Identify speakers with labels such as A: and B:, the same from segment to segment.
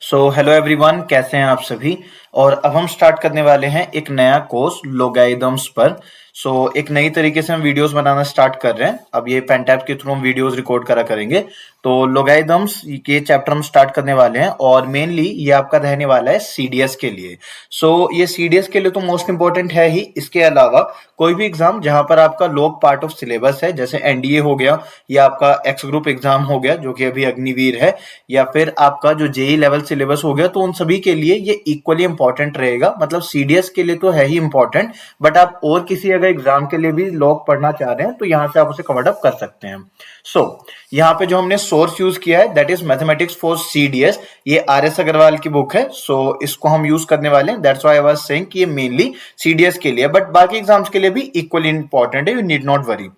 A: So hello everyone, कैसे हैं आप सभी। और अब हम स्टार्ट करने वाले हैं एक नया कोर्स लोगैरिथम्स पर। एक नई तरीके से हम वीडियोस बनाना स्टार्ट कर रहे हैं। अब ये पेंटैप के थ्रू हम वीडियोस रिकॉर्ड करा करेंगे। तो लोगैरिथम्स के चैप्टर हम स्टार्ट करने वाले हैं और मेनली ये आपका रहने वाला है सीडीएस के लिए। ये सीडीएस के लिए तो मोस्ट इंपॉर्टेंट है ही। इसके अलावा कोई भी एग्जाम जहां पर आपका लोग पार्ट ऑफ सिलेबस है, जैसे एनडीए हो गया या आपका एक्स ग्रुप एग्जाम हो गया जो कि अभी अग्निवीर है, या फिर आपका जो जेई लेवल सिलेबस हो गया, तो उन सभी के लिए ये इक्वली इंपॉर्टेंट रहेगा। मतलब सीडीएस के लिए तो है ही इंपॉर्टेंट, बट आप और किसी अगर एग्जाम के लिए भी लॉग पढ़ना चाह रहे हैं तो यहाँ से आप उसे कवर अप कर सकते हैं। यहाँ पे जो हमने सोर्स यूज किया है that is mathematics for CDS. ये आर एस अग्रवाल की बुक है। इसको हम यूज करने वाले हैं। That's why I was saying कि ये मेनली सीडीएस के लिए, बट बाकी एग्जाम्स के लिए भी इक्वली इंपॉर्टेंट है। You need not worry.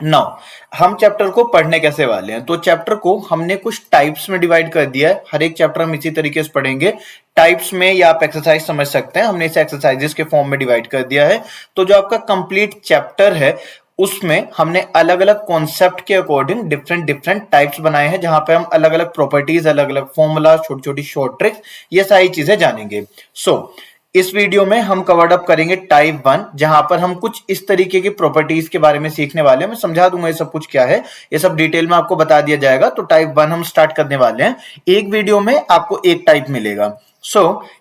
A: Now हम चैप्टर को पढ़ने कैसे वाले हैं, तो चैप्टर को हमने कुछ टाइप्स में डिवाइड कर दिया है। हर एक चैप्टर हम इसी तरीके से पढ़ेंगे टाइप्स में, या आप एक्सरसाइज समझ सकते हैं। हमने इसे एक्सरसाइजेस के फॉर्म में डिवाइड कर दिया है। तो जो आपका कंप्लीट चैप्टर है उसमें हमने अलग अलग कॉन्सेप्ट के अकॉर्डिंग डिफरेंट डिफरेंट टाइप्स बनाए हैं, जहां पे हम अलग अलग प्रॉपर्टीज, अलग अलग फॉर्मूला, छोटी छोटी शॉर्ट ट्रिक्स, ये सारी चीजें जानेंगे। इस वीडियो में हम कवर्ड अप करेंगे टाइप 1, जहां पर हम कुछ इस तरीके की प्रॉपर्टीज के बारे में सीखने वाले हैं। मैं समझा दूंगा ये सब कुछ क्या है, ये सब डिटेल में आपको बता दिया जाएगा। तो टाइप 1 हम स्टार्ट करने वाले हैं। एक वीडियो में आपको एक टाइप मिलेगा।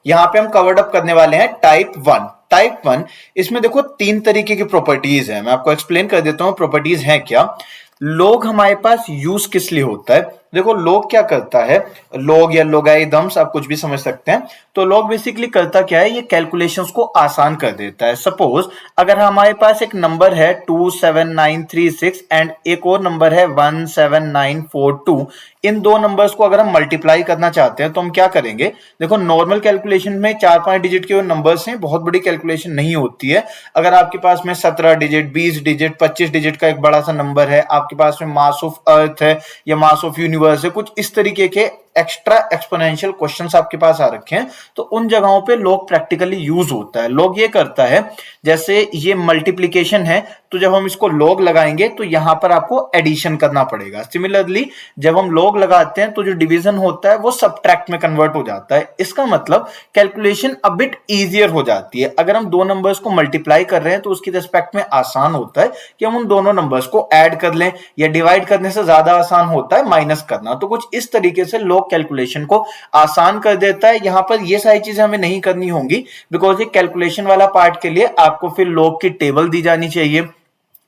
A: यहाँ पे हम कवर्ड अप करने वाले हैं टाइप 1। टाइप 1, इसमें देखो 3 तरीके की प्रॉपर्टीज है। मैं आपको एक्सप्लेन कर देता हूं प्रॉपर्टीज है क्या। लोग हमारे पास यूज किस लिए होता है, देखो लोग क्या करता है, लोग या लोगैरिथम्स आप कुछ भी समझ सकते हैं। तो लोग बेसिकली करता क्या है, ये कैलकुलेशंस को आसान कर देता है। सपोज अगर हमारे पास एक नंबर है 27936 एंड एक और नंबर है 17942, इन दो नंबर्स को अगर हम मल्टीप्लाई करना चाहते हैं तो हम क्या करेंगे। देखो नॉर्मल कैलकुलेशन में 4-5 डिजिट के नंबर्स हैं, बहुत बड़ी कैलकुलेशन नहीं होती है। अगर आपके पास में 17 डिजिट, 20 डिजिट, 25 डिजिट का एक बड़ा सा नंबर है, आपके पास में मास ऑफ अर्थ है या मास ऑफ यूनिवर्स है, कुछ इस तरीके के एक्स्ट्रा एक्सपोनेंशियल क्वेश्चंस आपके पास आ रखे हैं, तो उन जगहों पे लोग प्रैक्टिकली यूज होता है। लोग ये करता है, जैसे ये मल्टीप्लीकेशन है, तो जब हम इसको लोग लगाएंगे तो यहां पर आपको एडिशन करना पड़ेगा। सिमिलरली जब हम लोग लगाते हैं तो जो डिवीजन होता है वो सबट्रैक्ट में कन्वर्ट हो जाता है। इसका मतलब कैलकुलेशन अ बिट इजियर हो जाती है। अगर हम दो नंबर्स को मल्टीप्लाई कर रहे हैं तो उसकी रिस्पेक्ट में आसान होता है कि हम उन दोनों नंबर्स को ऐड कर लें, या डिवाइड करने से ज्यादा आसान होता है माइनस करना। तो कुछ इस तरीके से लोग कैलकुलेशन को आसान कर देता है। यहां पर ये सारी चीजें हमें नहीं करनी होंगी, बिकॉज ये कैलकुलेशन वाला पार्ट के लिए आपको फिर लोग की टेबल दी जानी चाहिए।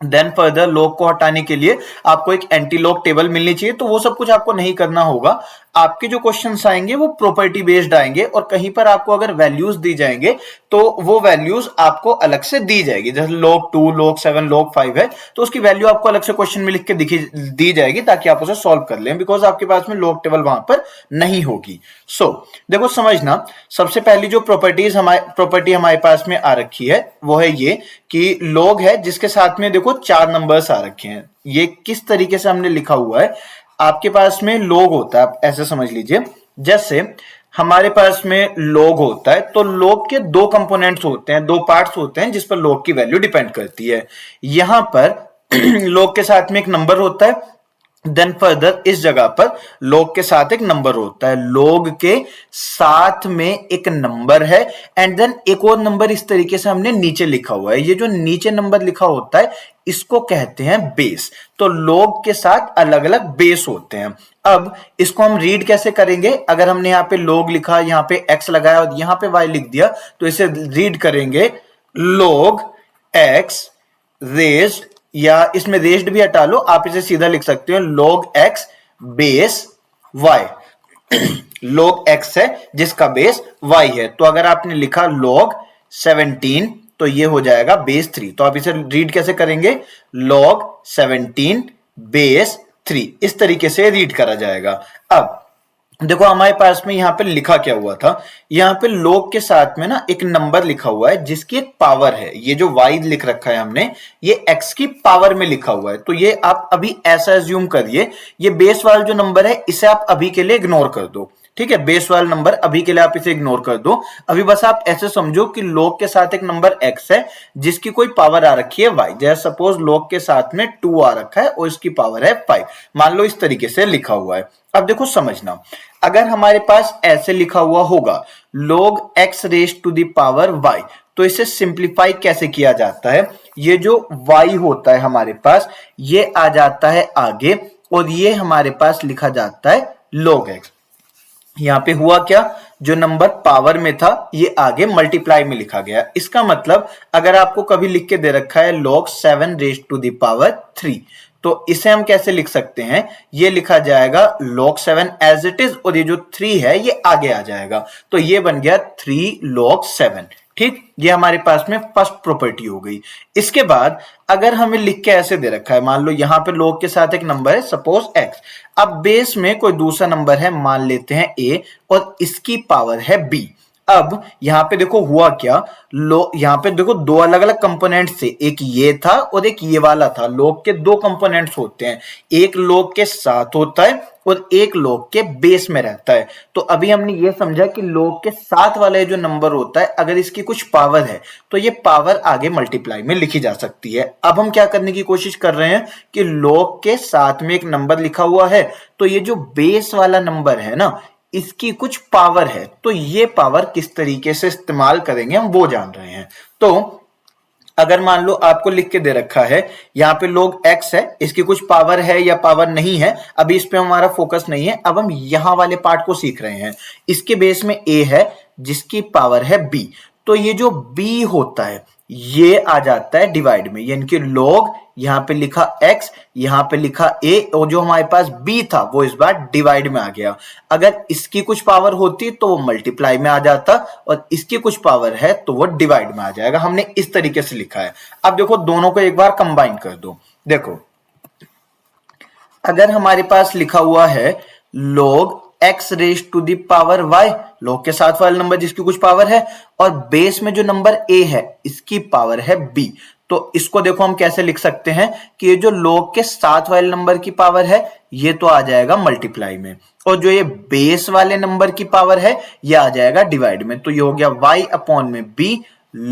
A: देन फर्दर लोग को हटाने के लिए आपको एक एंटी लॉग टेबल मिलनी चाहिए। तो वो सब कुछ आपको नहीं करना होगा। आपके जो क्वेश्चंस आएंगे वो प्रॉपर्टी बेस्ड आएंगे, और कहीं पर आपको अगर वैल्यूज दी जाएंगे तो वो वैल्यूज आपको अलग से दी जाएगी। जैसे log 2, log 7, log 5 है, तो उसकी वैल्यू आपको अलग से क्वेश्चन में लिख के दी जाएगी ताकि आप उसे सॉल्व कर लें, बिकॉज आपके पास में log टेबल वहां पर नहीं होगी। देखो समझना, सबसे पहली जो प्रॉपर्टी हमारे पास में आ रखी है वो है ये कि log है जिसके साथ में देखो 4 नंबर्स आ रखे हैं। ये किस तरीके से हमने लिखा हुआ है, आपके पास में लोग होता है, आप ऐसे समझ लीजिए। जैसे हमारे पास में लोग होता है तो लोग के 2 कंपोनेंट्स होते हैं, 2 पार्ट्स होते हैं जिस पर लोग की वैल्यू डिपेंड करती है। यहां पर लोग के साथ में एक नंबर होता है, देन फर्दर इस जगह पर लोग के साथ एक नंबर होता है, लोग के साथ में एक नंबर है, एंड देन एक और नंबर इस तरीके से हमने नीचे लिखा हुआ है। ये जो नीचे नंबर लिखा होता है इसको कहते हैं बेस। तो लोग के साथ अलग अलग बेस होते हैं। अब इसको हम रीड कैसे करेंगे, अगर हमने यहाँ पे लोग लिखा, यहाँ पे एक्स लगाया और यहाँ पे वाई लिख दिया, तो इसे रीड करेंगे लोग एक्स रेज्ड, या इसमें रेज्ड भी हटा लो, आप इसे सीधा लिख सकते हो log x base y। log x है जिसका बेस y है, तो अगर आपने लिखा log 17 तो ये हो जाएगा बेस 3। तो आप इसे रीड कैसे करेंगे, log 17 बेस 3, इस तरीके से रीड करा जाएगा। अब देखो हमारे पास में यहां पे लिखा क्या हुआ था, यहां पे लोग के साथ में ना एक नंबर लिखा हुआ है जिसकी एक पावर है। ये जो y लिख रखा है हमने, ये x की पावर में लिखा हुआ है। तो ये आप अभी ऐसा एज्यूम करिए, ये बेस वाला जो नंबर है इसे आप अभी के लिए इग्नोर कर दो। ठीक है, बेस वाला नंबर अभी के लिए आप इसे इग्नोर कर दो। अभी बस आप ऐसे समझो कि log के साथ एक नंबर x है जिसकी कोई पावर आ रखी है y, जैसे सपोज log के साथ में 2 आ रखा है और इसकी पावर है 5, मान लो इस तरीके से लिखा हुआ है। अब देखो समझना, अगर हमारे पास ऐसे लिखा हुआ होगा log x raise to the power y, तो इसे सिंप्लीफाई कैसे किया जाता है, ये जो y होता है हमारे पास ये आ जाता है आगे और ये हमारे पास लिखा जाता है log x। यहां पे हुआ क्या, जो नंबर पावर में था ये आगे मल्टीप्लाई में लिखा गया। इसका मतलब अगर आपको कभी लिख के दे रखा है log 7 raise to the power 3, तो इसे हम कैसे लिख सकते हैं, ये लिखा जाएगा log 7 एज इट इज और ये जो 3 है ये आगे आ जाएगा, तो ये बन गया 3 log 7। ठीक, ये हमारे पास में फर्स्ट प्रॉपर्टी हो गई। इसके बाद अगर हमें लिख के ऐसे दे रखा है, मान लो यहां पे log के साथ एक नंबर है सपोज x, अब बेस में कोई दूसरा नंबर है, मान लेते हैं a और इसकी पावर है b। अब यहां पे देखो हुआ क्या, यहां पे देखो दो अलग अलग कंपोनेंट्स थे, एक ये था और एक ये वाला था। log के दो कंपोनेंट्स होते हैं, एक log के साथ होता है और एक log के बेस में रहता है। तो अभी हमने ये समझा कि log के साथ वाला जो नंबर होता है अगर इसकी कुछ पावर है तो ये पावर आगे मल्टीप्लाई में लिखी जा सकती है। अब हम क्या करने की कोशिश कर रहे हैं कि log के साथ में एक नंबर लिखा हुआ है, तो ये जो बेस वाला नंबर है ना इसकी कुछ पावर है, तो ये पावर किस तरीके से इस्तेमाल करेंगे हम वो जान रहे हैं। तो अगर मान लो आपको लिख के दे रखा है यहाँ पे log x है, इसकी कुछ पावर है या पावर नहीं है, अभी इस पे हमारा फोकस नहीं है, अब हम यहां वाले पार्ट को सीख रहे हैं। इसके बेस में a है जिसकी पावर है b, तो ये जो b होता है ये आ जाता है डिवाइड में, यानी कि log यहां पे लिखा x, यहां पे लिखा a और जो हमारे पास b था वो इस बार डिवाइड में आ गया। अगर इसकी कुछ पावर होती तो वो मल्टीप्लाई में आ जाता और इसकी कुछ पावर है तो वो डिवाइड में आ जाएगा। हमने इस तरीके से लिखा है। अब देखो दोनों को एक बार कंबाइन कर दो। देखो अगर हमारे पास लिखा हुआ है log x raise to the power y, log के साथ वाले नंबर जिसकी कुछ पावर है, और बेस में जो नंबर a है इसकी पावर है b, तो इसको देखो हम कैसे लिख सकते हैं कि ये जो log के साथ वाले नंबर की पावर है ये तो आ जाएगा मल्टीप्लाई में, और जो ये बेस वाले नंबर की पावर है ये आ जाएगा डिवाइड में। तो ये हो गया y अपॉन में b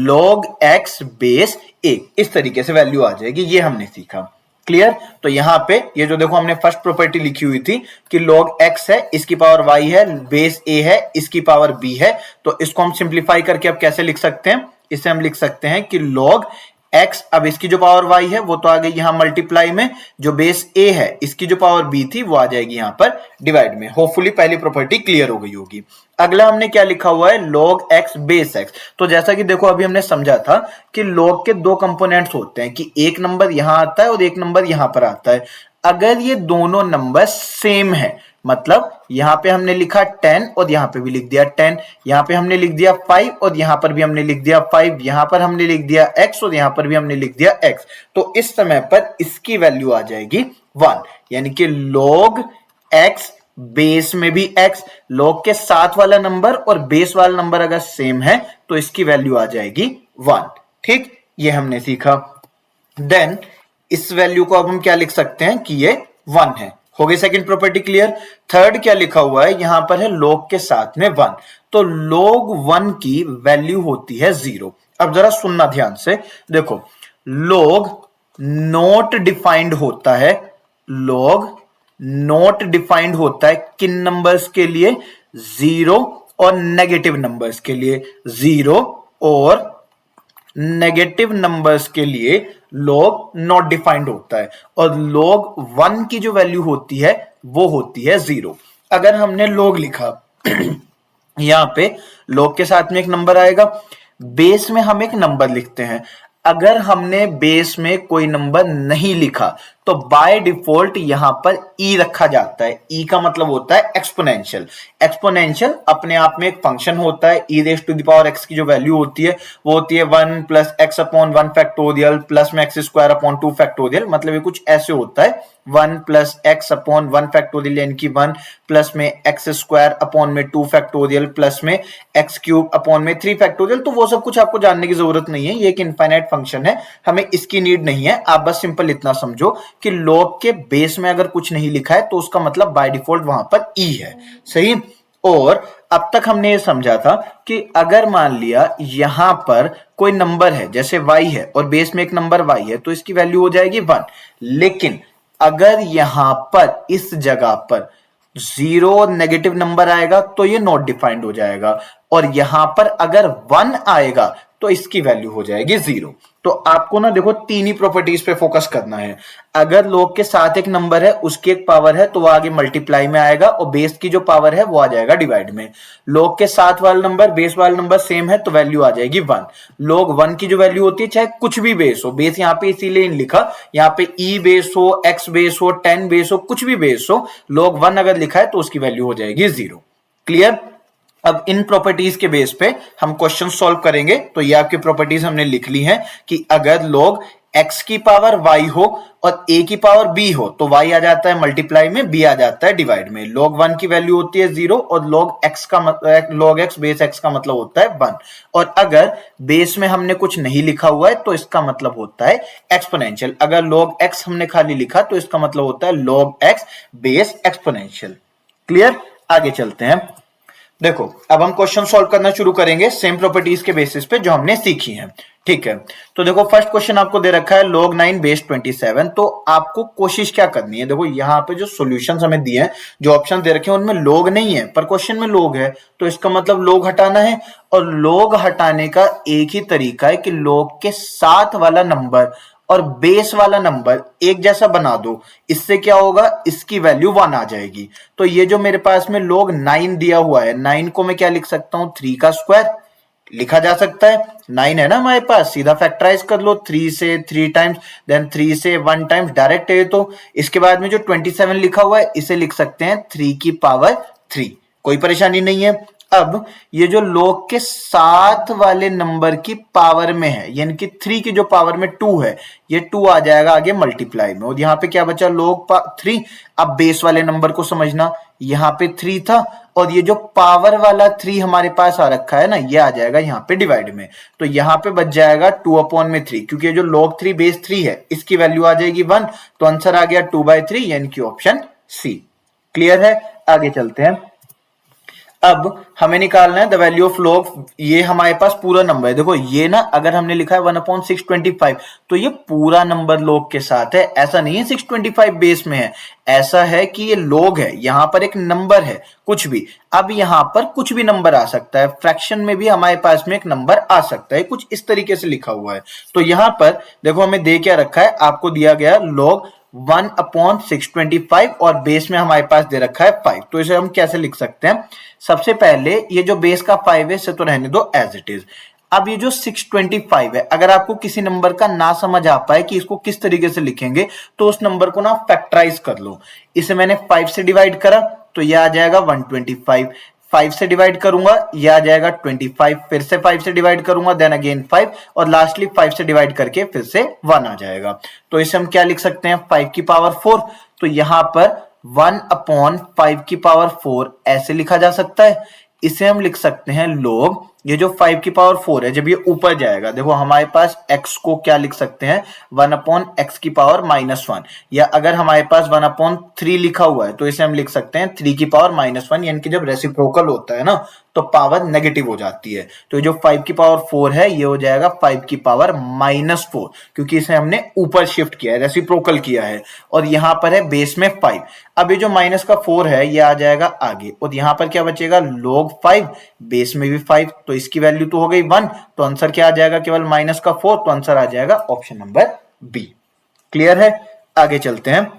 A: log x base a, इस तरीके से वैल्यू आ जाएगी। ये हमने सीखा। क्लियर? तो यहां पे ये जो देखो हमने फर्स्ट प्रॉपर्टी लिखी हुई थी कि log x है इसकी पावर y है, बेस a है इसकी पावर b है, तो इसको हम सिंप्लीफाई करके अब कैसे लिख सकते हैं, इसे हम लिख सकते हैं कि log x, अब इसकी जो पावर y है वो तो आ गई यहां मल्टीप्लाई में, जो बेस a है इसकी जो पावर b थी वो आ जाएगी यहां पर डिवाइड में। होपफुली पहली प्रॉपर्टी क्लियर हो गई होगी। अगला हमने क्या लिखा हुआ है log x बेस x, तो जैसा कि देखो अभी हमने समझा था कि log के दो कंपोनेंट्स होते हैं कि एक नंबर यहां आता है और एक नंबर यहां पर आता है। अगर ये दोनों नंबर सेम है, मतलब यहां पे हमने लिखा 10 और यहां पे भी लिख दिया 10, यहां पे हमने लिख दिया 5 और यहां पर भी हमने लिख दिया 5, यहां पर हमने लिख दिया x और यहां पर भी हमने लिख दिया x, तो इस समय पर इसकी वैल्यू आ जाएगी 1, यानी कि log x बेस में भी x, log के साथ वाला नंबर और बेस वाला नंबर अगर सेम है तो इसकी वैल्यू आ जाएगी 1। ठीक, ये हमने सीखा। देन इस वैल्यू को अब हम क्या लिख सकते हैं कि ये 1 है। हो गई सेकंड प्रॉपर्टी क्लियर। थर्ड क्या लिखा हुआ है, यहां पर है log के साथ में 1, तो log 1 की वैल्यू होती है 0। अब जरा सुनना ध्यान से, देखो log नॉट डिफाइंड होता है, log नॉट डिफाइंड होता है किन नंबर्स के लिए, 0 और नेगेटिव नंबर्स के लिए। 0 और नेगेटिव नंबर्स के लिए log नॉट डिफाइंड होता है, और log 1 की जो वैल्यू होती है वो होती है 0। अगर हमने log लिखा यहां पे log के साथ में एक नंबर आएगा, बेस में हम एक नंबर लिखते हैं। अगर हमने बेस में कोई नंबर नहीं लिखा तो बाय डिफॉल्ट यहां पर e रखा जाता है। e का मतलब होता है एक्सपोनेंशियल। एक्सपोनेंशियल अपने आप में एक फंक्शन होता है। e raise to the power x की जो वैल्यू होती है वो होती है 1 plus x upon 1 factorial plus में एक्स स्क्वायर अपॉन 2 फैक्टोरियल, मतलब ये कुछ ऐसे होता है 1 प्लस एक्स अपॉन 1 फैक्टोरियल, यानी कि 1 प्लस में एक्स स्क्वायर अपॉन में 2 फैक्टोरियल प्लस में एक्स क्यूब अपॉन में 3 फैक्टोरियल। तो वो सब कुछ आपको जानने की जरूरत नहीं है, ये एक इनफाइनाइट फंक्शन है, हमें इसकी नीड नहीं है। आप बस सिंपल इतना समझो कि log के बेस में अगर कुछ नहीं लिखा है तो उसका मतलब बाय डिफॉल्ट वहां पर e है। सही। और अब तक हमने ये समझा था कि अगर मान लिया यहां पर कोई नंबर है, जैसे y है और बेस में एक नंबर y है, तो इसकी वैल्यू हो जाएगी 1। लेकिन अगर यहां पर इस जगह पर जीरो नेगेटिव नंबर आएगा तो ये नॉट डिफाइंड हो जाएगा, और यहां पर अगर 1 आएगा तो इसकी वैल्यू हो जाएगी 0। तो आपको ना देखो तीन ही प्रॉपर्टीज पे फोकस करना है। अगर log के साथ एक नंबर है, उसकी एक पावर है, तो वो आगे मल्टीप्लाई में आएगा, और बेस की जो पावर है वो आ जाएगा डिवाइड में। log के साथ वाला नंबर बेस वाला नंबर सेम है तो वैल्यू आ जाएगी 1। log 1 की जो वैल्यू होती है, चाहे कुछ भी बेस हो, बेस यहाँ पे इसीलिए लिखा, यहाँ पे e बेस हो, x बेस हो, 10 बेस हो, कुछ भी बेस हो, log 1 अगर लिखा है तो उसकी वैल्यू हो जाएगी 0। क्लियर? अब इन प्रॉपर्टीज के बेस पे हम क्वेश्चन सॉल्व करेंगे। तो ये आपकी प्रॉपर्टीज हमने लिख ली हैं कि अगर log x की पावर y हो और a की पावर b हो तो y आ जाता है मल्टीप्लाई में, b आ जाता है डिवाइड में। log 1 की वैल्यू होती है 0 और log x बेस x का मतलब होता है 1। और अगर बेस में हमने कुछ नहीं लिखा हुआ है तो इसका मतलब होता है एक्सपोनेंशियल। अगर log x हमने खाली लिखा तो इसका मतलब होता है log x base exponential. Clear? आगे चलते हैं। देखो अब हम क्वेश्चन सॉल्व करना शुरू करेंगे सेम प्रॉपर्टीज के बेसिस पे जो हमने सीखी हैं। ठीक है, तो देखो फर्स्ट क्वेश्चन आपको दे रखा है log 9 बेस 27। तो आपको कोशिश क्या करनी है, देखो यहाँ पे जो सॉल्यूशंस हमें दिए हैं, जो ऑप्शन दे रखे हैं उनमें log नहीं है पर क्वेश्चन में log है, तो इसका मतलब log हटाना है। और log हटाने का एक ही तरीका है कि log के साथ वाला नंबर और बेस वाला नंबर एक जैसा बना दो। इससे क्या होगा, इसकी वैल्यू 1 आ जाएगी। तो ये जो मेरे पास में log 9 दिया हुआ है, 9 को मैं क्या लिख सकता हूं, 3 का स्क्वायर लिखा जा सकता है। 9 है ना हमारे पास, सीधा फैक्टराइज कर लो, 3 से 3 टाइम्स, देन 3 से 1 टाइम्स, डायरेक्ट है। तो इसके बाद में जो 27 लिखा हुआ है इसे लिख सकते हैं 3 की पावर 3, कोई परेशानी नहीं है। अब ये जो log के साथ वाले नंबर की पावर में है, यानी कि 3 की जो पावर में 2 है, ये 2 आ जाएगा आगे मल्टीप्लाई में। और यहाँ पे क्या बचा, log 3। अब बेस वाले नंबर को समझना, यहाँ पे 3 था और ये जो पावर वाला 3 हमारे पास आ रखा है ना, ये आ जाएगा यहाँ पे डिवाइड में। तो यहाँ पे बच जाएगा 2/3, क्योंकि जो log 3 बेस 3 है इसकी वैल्यू आ जाएगी 1। तो आंसर आ गया 2/3, यानी कि ऑप्शन सी। क्लियर है? आगे चलते हैं। अब हमें निकालना है द वैल्यू ऑफ log। ये हमारे पास पूरा नंबर है, देखो ये ना अगर हमने लिखा है 1/625 तो ये पूरा नंबर log के साथ है, ऐसा नहीं है 625 बेस में है, ऐसा है कि ये log है, यहां पर एक नंबर है कुछ भी। अब यहां पर कुछ भी नंबर आ सकता है, फ्रैक्शन में भी हमारे पास में एक नंबर आ सकता है, कुछ इस तरीके से लिखा हुआ है। तो यहां पर देखो हमें दे क्या रखा है, आपको दिया गया log 1/625 और बेस में हमारे पास दे रखा है 5। तो इसे हम कैसे लिख सकते हैं, सबसे पहले ये जो बेस का 5 है इसे तो रहने दो एज इट इज। अब ये जो 625 है, अगर आपको किसी नंबर का ना समझ आ पाए कि इसको किस तरीके से लिखेंगे, तो उस नंबर को ना फैक्टराइज कर लो। इसे मैंने 5 से डिवाइड करा तो ये आ जाएगा 125, 5 से डिवाइड करूंगा ये आ जाएगा 25, फिर से 5 से डिवाइड करूंगा देन अगेन 5, और लास्टली 5 से डिवाइड करके फिर से 1 आ जाएगा। तो इसे हम क्या लिख सकते हैं, 5 की पावर 4। तो यहां पर 1/5 की पावर 4 ऐसे लिखा जा सकता है। इसे हम लिख सकते हैं log, ये जो 5 की पावर 4 है जब ये ऊपर जाएगा, देखो हमारे पास x को क्या लिख सकते हैं, 1/x की पावर -1। या अगर हमारे पास 1/3 लिखा हुआ है तो इसे हम लिख सकते हैं 3 की पावर -1, यानी कि जब रेसिप्रोकल होता है ना तो पावर नेगेटिव हो जाती है। तो जो 5 की पावर 4 है ये हो जाएगा 5 की पावर -4, क्योंकि इसे हमने ऊपर शिफ्ट किया है, रेसिप्रोकल किया है। और यहां पर है बेस में 5। अब ये जो माइनस का 4 है ये आ जाएगा आगे, और यहां पर क्या बचेगा, log 5, बेस में भी 5, तो इसकी वैल्यू तो हो गई 1। तो आंसर क्या आ जाएगा, केवल माइनस का 4, तो आंसर आ जाएगा ऑप्शन नंबर बी। क्लियर है? आगे चलते हैं।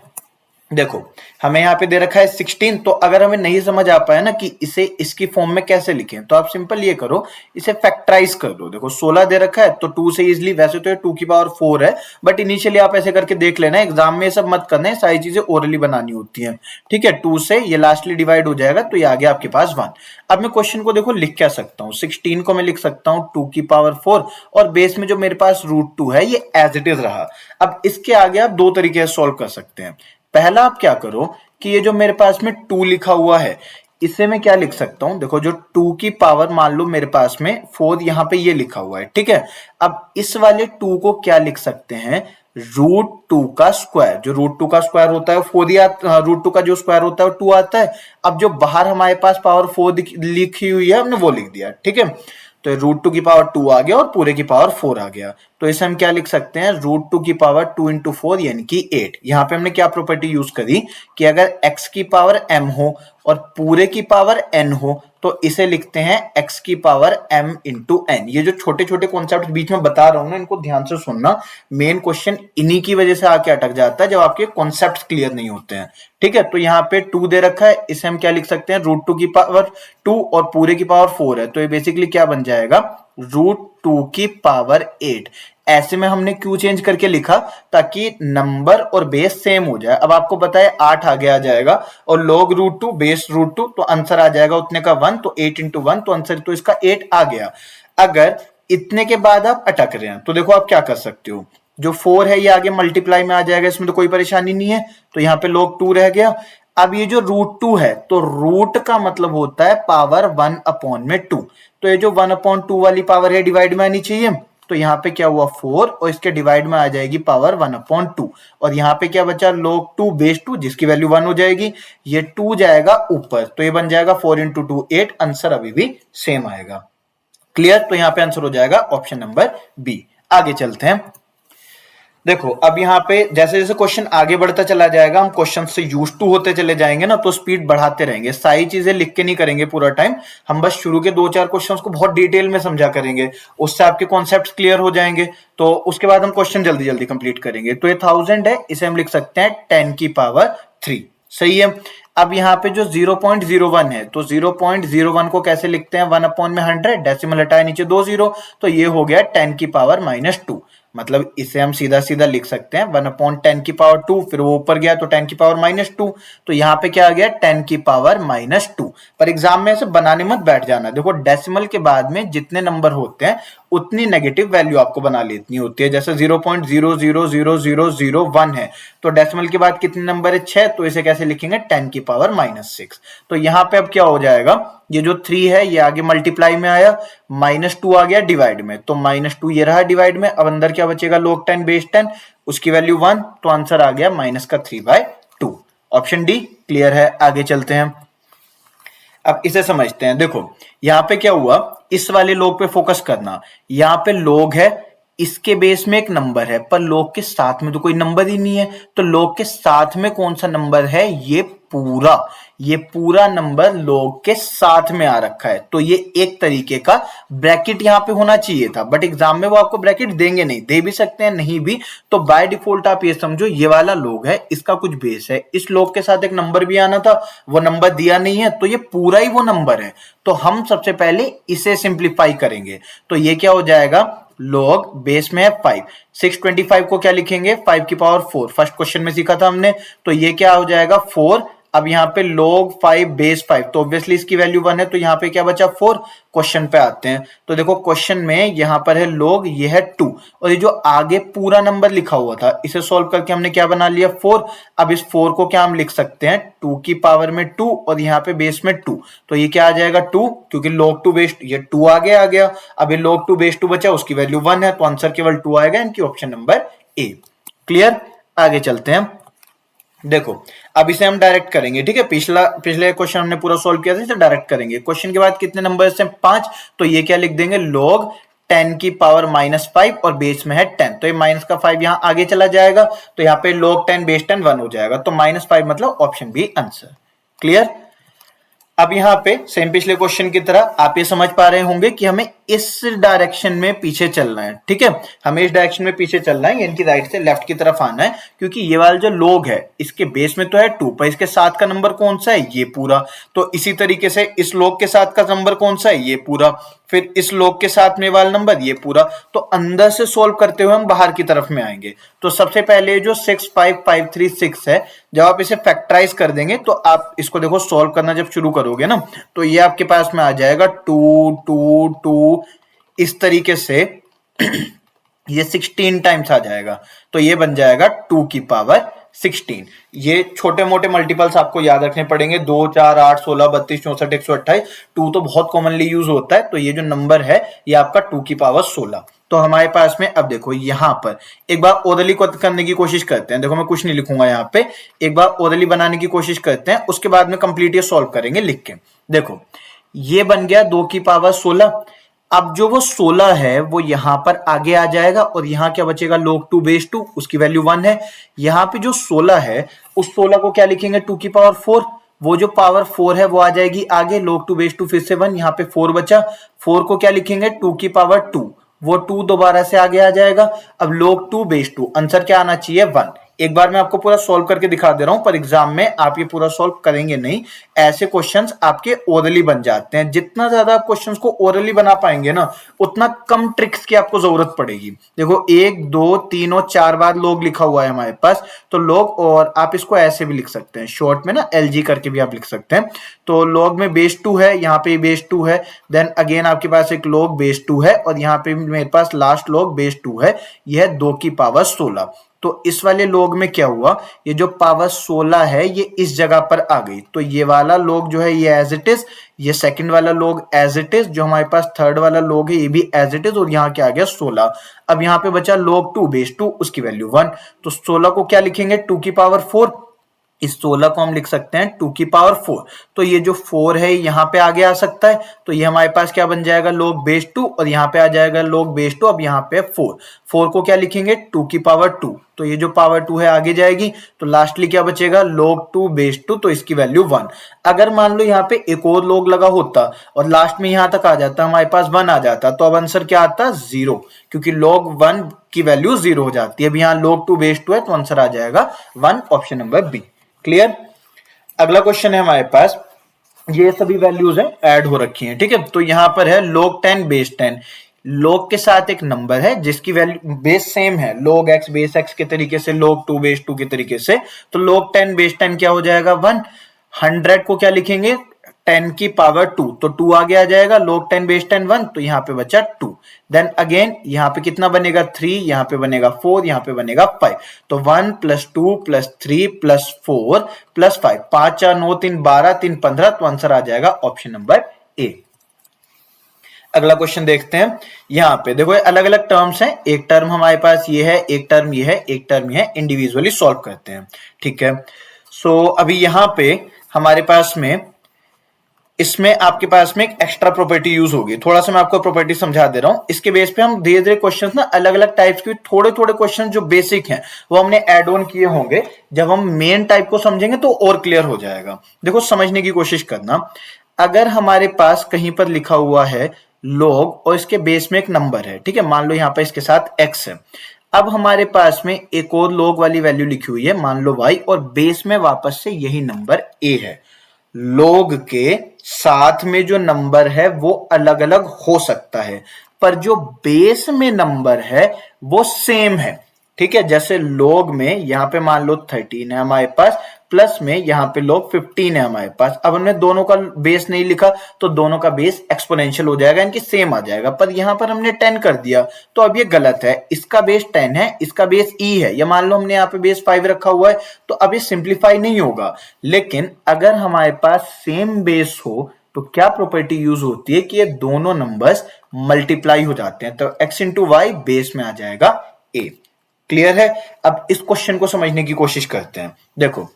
A: देखो हमें यहाँ पे दे रखा है 16, तो अगर हमें नहीं समझ आ पाया ना कि इसे इसकी फॉर्म में कैसे लिखें, तो आप सिंपल ये करो, इसे फैक्टराइज कर दो। देखो 16 दे रखा है तो 2 से इजिली, वैसे तो ये 2 की पावर 4 है, बट इनिशियली आप ऐसे करके देख लेना, एग्जाम में सब मत करना है, सारी चीजें ओरली बनानी होती हैं। ठीक है, 2 से ये लास्टली डिवाइड हो जाएगा तो ये आ गया आपके पास 1। अब मैं क्वेश्चन को देखो लिख क्या सकता हूँ, 16 को मैं लिख सकता हूँ 2 की पावर 4, और बेस में जो मेरे पास √2 है ये एज इट इज रहा। अब इसके आगे आप दो तरीके से सॉल्व कर सकते हैं। पहला आप क्या करो कि ये जो मेरे पास में 2 लिखा हुआ है इसे मैं क्या लिख सकता हूं, देखो जो 2 की पावर मान लो मेरे पास में 4 यहां पे ये लिखा हुआ है, ठीक है। अब इस वाले 2 को क्या लिख सकते हैं, √2 का स्क्वायर, जो √2 का स्क्वायर होता है 4 √2 का जो स्क्वायर होता है वो 2 आता है। अब जो बाहर हमारे पास पावर 4 लिखी हुई है हमने वो लिख दिया, ठीक है। तो √2 की पावर 2 आ गया और पूरे की पावर 4 आ गया। तो इसे हम क्या लिख सकते हैं, √2 की पावर 2 इंटू 4 यानी कि 8। यहां पे हमने क्या प्रॉपर्टी यूज करी कि अगर x की पावर m हो और पूरे की पावर n हो तो इसे लिखते हैं x की पावर m इंटू n। ये जो छोटे छोटे कॉन्सेप्ट बीच में बता रहा हूं ना, इनको ध्यान से सुनना। मेन क्वेश्चन इन्हीं की वजह से आके अटक जाता है जब आपके कॉन्सेप्ट क्लियर नहीं होते हैं, ठीक है। तो यहाँ पे 2 दे रखा है, इसे हम क्या लिख सकते हैं, √2 की पावर 2 और पूरे की पावर 4 है, तो ये बेसिकली क्या बन जाएगा, √2 की पावर 8। ऐसे में हमने क्यों चेंज करके लिखा, ताकि नंबर और बेस सेम हो जाए। अब आपको पता है 8 आगे आ जाएगा और log √2 बेस √2, तो आंसर आ जाएगा उतने का 1, तो 8 इंटू 1, तो आंसर तो इसका 8 आ गया। अगर इतने के बाद आप अटक रहे हैं तो देखो आप क्या कर सकते हो, जो 4 है ये आगे मल्टीप्लाई में आ जाएगा, इसमें तो कोई परेशानी नहीं है, तो यहाँ पे log 2 रह गया। अब ये जो √2 है, तो रूट का मतलब होता है पावर 1/2, तो ये जो 1/2 वाली पावर है डिवाइड में आनी चाहिए। तो यहाँ पे क्या हुआ 4 और इसके डिवाइड में आ जाएगी पावर 1/2, और यहाँ पे क्या बचा log 2 बेस 2 जिसकी वैल्यू 1 हो जाएगी, ये 2 जाएगा ऊपर, तो ये बन जाएगा 4 इंटू 2 8, आंसर अभी भी सेम आएगा। क्लियर, तो यहाँ पे आंसर हो जाएगा ऑप्शन नंबर बी। आगे चलते हैं। देखो अब यहाँ पे जैसे जैसे क्वेश्चन आगे बढ़ता चला जाएगा, हम क्वेश्चन से यूज टू होते चले जाएंगे ना, तो स्पीड बढ़ाते रहेंगे। सारी चीजें लिख के नहीं करेंगे पूरा टाइम, हम बस शुरू के 2-4 क्वेश्चंस को बहुत डिटेल में समझा करेंगे, उससे आपके कॉन्सेप्ट्स क्लियर हो जाएंगे। तो उसके बाद हम क्वेश्चन जल्दी जल्दी कंप्लीट करेंगे। तो ये 1000 है, इसे हम लिख सकते हैं 10 की पावर 3, सही है। अब यहाँ पे जो 0.01 है, तो 0.01 को कैसे लिखते हैं, 1/100, डेसिमल हटाए नीचे 2 0, तो ये हो गया 10 की पावर -2। मतलब इसे हम सीधा सीधा लिख सकते हैं 1/10 की पावर 2, फिर वो ऊपर गया तो 10 की पावर -2, तो यहाँ पे क्या आ गया 10 की पावर -2। पर एग्जाम में ऐसे बनाने मत बैठ जाना, देखो डेसिमल के बाद में जितने नंबर होते हैं उतनी नेगेटिव वैल्यू आपको बना लेनी होती है। जैसे 0.000001 है, तो डेसिमल के बाद कितने नंबर है 6, तो इसे कैसे लिखेंगे 10 की पावर -6। तो यहाँ पे अब क्या हो जाएगा, ये जो 3 है ये आगे मल्टीप्लाई में आया, -2 आ गया डिवाइड में, तो -2 ये रहा डिवाइड में। अब अंदर क्या बचेगा, log 10 बेस 10, उसकी वैल्यू 1, तो आंसर आ गया -3/2। ऑप्शन डी क्लियर है। आगे चलते हैं, अब इसे समझते हैं। देखो यहां पे क्या हुआ, इस वाले log पे फोकस करना, यहां पे log है, इसके बेस में एक नंबर है, पर log के साथ में तो कोई नंबर ही नहीं है, तो log के साथ में कौन सा नंबर है, ये पूरा नंबर log के साथ में आ रखा है। तो ये एक तरीके का ब्रैकेट यहां पे होना चाहिए था, बट एग्जाम में वो आपको ब्रैकेट देंगे नहीं, दे भी सकते हैं नहीं भी, तो बाय डिफॉल्ट आप ये समझो ये वाला log है, इसका कुछ बेस है, इस log के साथ एक नंबर भी आना था, वो नंबर दिया नहीं है, तो ये पूरा ही वो नंबर है। तो हम सबसे पहले इसे सिंप्लीफाई करेंगे, तो ये क्या हो जाएगा, log बेस में है 5, 625 को क्या लिखेंगे 5 की पावर 4, फर्स्ट क्वेश्चन में सीखा था हमने, तो ये क्या हो जाएगा 4। अब यहाँ पे log 5 बेस 5, तो ऑब्वियसली इसकी वैल्यू 1 है, तो यहाँ पे क्या बचा 4। क्वेश्चन पे आते हैं, तो देखो क्वेश्चन में यहाँ पर है log, ये है 2, और ये जो आगे पूरा नंबर लिखा हुआ था इसे सॉल्व करके हमने क्या बना लिया 4। अब इस 4 को क्या हम लिख सकते हैं 2 की पावर में 2 और यहाँ पे बेस में 2, तो ये क्या आ जाएगा 2, क्योंकि log 2 बेस, ये 2 आगे आ गया। अब ये log 2 बेस 2 बचा, उसकी वैल्यू 1 है, तो आंसर केवल 2 आएगा, इनकी ऑप्शन नंबर ए। क्लियर, आगे चलते हैं। देखो अब इसे हम डायरेक्ट करेंगे, ठीक है, पिछले क्वेश्चन हमने पूरा सॉल्व किया था, इसे डायरेक्ट करेंगे। क्वेश्चन के बाद कितने नंबर से 5, तो ये क्या लिख देंगे log 10 की पावर -5 और बेस में है 10, तो ये माइनस का 5 यहां आगे चला जाएगा, तो यहाँ पे log 10 बेस 10 1 हो जाएगा, तो -5 मतलब ऑप्शन बी आंसर। क्लियर, अब यहाँ पे सेम पिछले क्वेश्चन की तरह आप ये समझ पा रहे होंगे कि हमें इस डायरेक्शन में पीछे चलना है, ठीक है, हमें इस डायरेक्शन में पीछे चलना है, यानी कि राइट से लेफ्ट की तरफ आना है, क्योंकि ये वाला जो log है इसके बेस में तो है 2, पर इसके साथ का नंबर कौन सा है, ये पूरा। तो इसी तरीके से इस log के साथ का नंबर कौन सा है, ये पूरा, फिर इस log के साथ में वाला नंबर ये पूरा। तो अंदर से सोल्व करते हुए हम बाहर की तरफ में आएंगे। तो सबसे पहले जो 65536 है, जब आप इसे फैक्टराइज कर देंगे, तो आप इसको देखो सोल्व करना जब शुरू करोगे ना, तो ये आपके पास में आ जाएगा 2 2 2, इस तरीके से ये 16 टाइम्स आ जाएगा, तो ये बन जाएगा 2 की पावर 16। ये छोटे मोटे मल्टीपल्स आपको याद रखने पड़ेंगे, 2 4 8 16 32 64 128, 2 तो बहुत कॉमनली यूज होता है, तो ये जो नंबर है ये आपका 2 की पावर 16। तो हमारे पास में अब देखो यहां पर एक बार ओरली को करने की कोशिश करते हैं। देखो मैं कुछ नहीं लिखूंगा यहाँ पे, एक बार ओरली बनाने की कोशिश करते हैं, उसके बाद में कंप्लीट ये सॉल्व करेंगे लिख के। देखो ये बन गया 2 की पावर 16। अब जो वो 16 है वो यहां पर आगे आ जाएगा और यहां क्या बचेगा, log 2 बेस 2, उसकी वैल्यू 1 है। यहां पे जो 16 है उस 16 को क्या लिखेंगे, 2 की पावर 4। वो जो पावर 4 है वो आ जाएगी आगे, log 2 बेस 2 फिर से 1, यहाँ पे 4 बचा। 4 को क्या लिखेंगे, 2 की पावर 2, वो 2 दोबारा से आगे आ जाएगा। अब log 2 बेस 2, आंसर क्या आना चाहिए, 1। एक बार मैं आपको पूरा सॉल्व करके दिखा दे रहा हूं, पर एग्जाम में आप ये पूरा सॉल्व करेंगे नहीं। ऐसे क्वेश्चंस आपके ओरली बन जाते हैं। जितना ज्यादा आप क्वेश्चंस को ओरली बना पाएंगे ना, उतना कम ट्रिक्स की आपको जरूरत पड़ेगी। देखो 1 2 3 और 4 बार लोग लिखा हुआ है हमारे पास, तो लोग, और आप इसको ऐसे भी लिख सकते हैं शॉर्ट में ना, LG करके भी आप लिख सकते हैं। तो लॉग में बेस 2 है, यहाँ पे बेस 2 है, देन अगेन आपके पास एक लॉग बेस 2 है, और यहाँ पे मेरे पास लास्ट लॉग बेस 2 है। यह 2 की पावर 16। तो इस वाले लॉग में क्या हुआ, ये जो पावर 16 है ये इस जगह पर आ गई, तो ये वाला लॉग जो है ये एज इट इज, ये सेकंड वाला लॉग एज इट इज, जो हमारे पास थर्ड वाला लॉग है ये भी एज इट इज, और यहाँ क्या आ गया 16। अब यहाँ पे बचा log 2 बेस 2, उसकी वैल्यू 1। तो 16 को क्या लिखेंगे, 2 की पावर 4। इस 16 को हम लिख सकते हैं 2 की पावर 4। तो ये जो 4 है यहाँ पे आगे आ सकता है, तो ये हमारे पास क्या बन जाएगा, log बेस 2, और यहाँ पे आ जाएगा log बेस 2। अब यहाँ पे 4 को क्या लिखेंगे, 2 की पावर 2। तो ये जो पावर 2 है आगे जाएगी, तो लास्टली क्या बचेगा, log 2 बेस 2, तो इसकी वैल्यू 1। अगर मान लो यहाँ पे एक और log लगा होता और लास्ट में यहाँ तक आ जाता, हमारे पास 1 आ जाता, तो अब आंसर क्या आता, 0, क्योंकि log 1 की वैल्यू 0 हो जाती है। अब यहाँ log 2 बेस 2 है, तो आंसर आ जाएगा 1, ऑप्शन नंबर बी। क्लियर। अगला क्वेश्चन है हमारे पास, ये सभी वैल्यूज हैं ऐड हो रखी हैं, ठीक है। तो यहां पर है log 10 बेस 10, log के साथ एक नंबर है जिसकी वैल्यू बेस सेम है, log x बेस x के तरीके से, log 2 बेस 2 के तरीके से। तो log 10 बेस 10 क्या हो जाएगा, 1। 100 को क्या लिखेंगे, 10 की पावर 2, तो 2 आगे आ जाएगा, log 10 बेस 10 1, तो यहाँ पे बचा 2। देन अगेन यहाँ पे कितना बनेगा, 3, यहाँ पे बनेगा 4, यहाँ पे बनेगा 5। तो 1 + 2 + 3 + 4 + 5, 5 4 9 3 12 3 15, तो आंसर आ जाएगा ऑप्शन नंबर ए। अगला क्वेश्चन देखते हैं। यहाँ पे देखो अलग अलग टर्म्स हैं, एक टर्म हमारे पास ये है, एक टर्म ये है, एक टर्म ये है, इंडिविजुअली सॉल्व करते हैं, ठीक है। सो अभी यहाँ पे हमारे पास में, इसमें आपके पास में एक एक्स्ट्रा प्रॉपर्टी यूज होगी। थोड़ा सा मैं आपको प्रॉपर्टी समझा दे रहा हूं, इसके बेस पे हम धीरे धीरे क्वेश्चंस ना अलग अलग टाइप्स के, थोड़े थोड़े क्वेश्चन जो बेसिक हैं वो हमने ऐड ऑन किए होंगे। जब हम मेन टाइप को समझेंगे तो और क्लियर हो जाएगा। देखो समझने की कोशिश करना, अगर हमारे पास कहीं पर लिखा हुआ है log और इसके बेस में एक नंबर है, ठीक है, मान लो यहाँ पर इसके साथ x है। अब हमारे पास में एक और log वाली वैल्यू लिखी हुई है, मान लो y, और बेस में वापस से यही नंबर a है। लोग के साथ में जो नंबर है वो अलग अलग हो सकता है, पर जो बेस में नंबर है वो सेम है, ठीक है। जैसे लोग में यहाँ पे मान लो 13 है हमारे पास, प्लस में यहाँ पे लोग 15 है हमारे पास। अब हमने दोनों का बेस नहीं लिखा, तो दोनों का बेस एक्सपोनेंशियल हो जाएगा, इनकी सेम आ जाएगा, पर यहाँ पर हमने 10 कर दिया, तो अब ये गलत है। इसका बेस 10 है, इसका बेस e है, या मान लो हमने यहाँ पे बेस 5 रखा हुआ है, तो अब ये सिंप्लीफाई नहीं होगा। लेकिन अगर हमारे पास सेम बेस हो तो क्या प्रॉपर्टी यूज होती है कि ये दोनों नंबर्स मल्टीप्लाई हो जाते हैं, तो x इंटू वाई बेस में आ जाएगा a। क्लियर है। अब इस क्वेश्चन को समझने की कोशिश करते हैं। देखो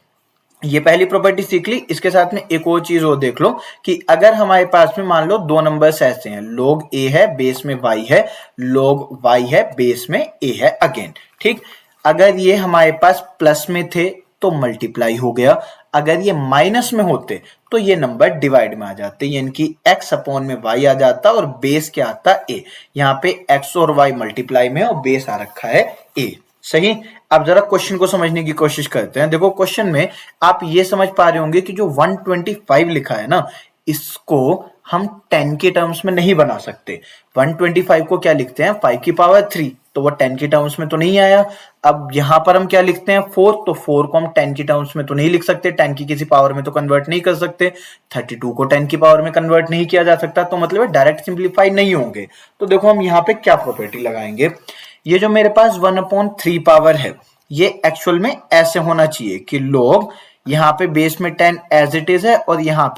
A: ये पहली प्रॉपर्टी सीख ली, इसके साथ में एक और चीज और देख लो कि अगर हमारे पास में मान लो दो नंबर्स ऐसे हैं, log a है बेस में y है, log y है बेस में a है अगेन, ठीक। अगर ये हमारे पास प्लस में थे तो मल्टीप्लाई हो गया, अगर ये माइनस में होते तो ये नंबर डिवाइड में आ जाते, यानी कि x अपॉन में y आ जाता और बेस क्या आता a। यहाँ पे x और y मल्टीप्लाई में और बेस आ रखा है a। सही। अब जरा क्वेश्चन को समझने की कोशिश करते हैं। देखो क्वेश्चन में आप ये समझ पा रहे होंगे कि जो 125 लिखा है ना, इसको हम 10 के टर्म्स में नहीं बना सकते। 125 को क्या लिखते हैं, 5 की पावर 3, तो वो 10 के टर्म्स में तो नहीं आया। अब यहां पर हम क्या लिखते हैं, 4, तो 4 को हम 10 की टर्म्स में तो नहीं लिख सकते, 10 की किसी पावर में तो कन्वर्ट नहीं कर सकते। 32 को 10 की पावर में कन्वर्ट नहीं किया जा सकता, तो मतलब डायरेक्ट सिंप्लीफाई नहीं होंगे। तो देखो हम यहाँ पे क्या प्रॉपर्टी लगाएंगे, ये जो मेरे पास 1/3 पावर है, ये एक्चुअल में ऐसे होना चाहिए कि लोग यहाँ पे बेस में 10 एज इट इज है, और यहाँ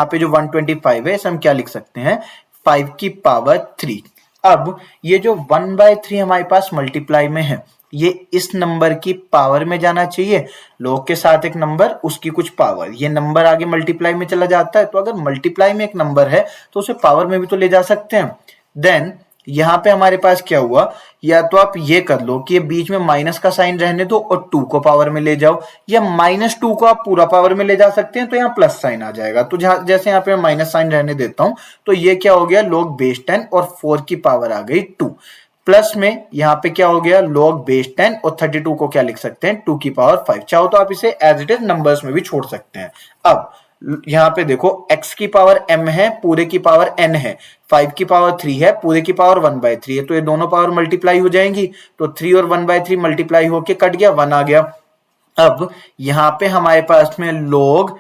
A: पे जो 125 है इसे हम क्या लिख सकते हैं, 5 की पावर 3। अब ये जो 1/3 हमारे पास मल्टीप्लाई में है, ये इस नंबर की पावर में जाना चाहिए, log के साथ एक नंबर, उसकी कुछ पावर, ये नंबर आगे मल्टीप्लाई में चला जाता है। तो अगर मल्टीप्लाई में एक नंबर है तो उसे पावर में भी तो ले जा सकते हैं। देन यहाँ पे हमारे पास क्या हुआ, या तो आप ये कर लो कि ये बीच में माइनस का साइन रहने दो और 2 को पावर में ले जाओ, या -2 को आप पूरा पावर में ले जा सकते हैं, तो यहाँ प्लस साइन आ जाएगा। तो जैसे यहाँ पे माइनस साइन रहने देता हूं, तो ये क्या हो गया, log बेस 10 और 4 की पावर आ गई 2। प्लस में यहाँ पे क्या हो गया, log बेस 10 और 32 को क्या लिख सकते हैं, 2 की पावर 5। चाहो तो आप इसे एज इट इज नंबर्स में भी छोड़ सकते हैं। अब यहाँ पे देखो, x की पावर m है, पूरे की पावर n है, 5 की पावर 3 है, पूरे की पावर 1/3 है, तो ये दोनों पावर मल्टीप्लाई हो जाएंगी, तो 3 और 1/3 मल्टीप्लाई होके कट गया, 1 आ गया। अब यहाँ पे हमारे पास में log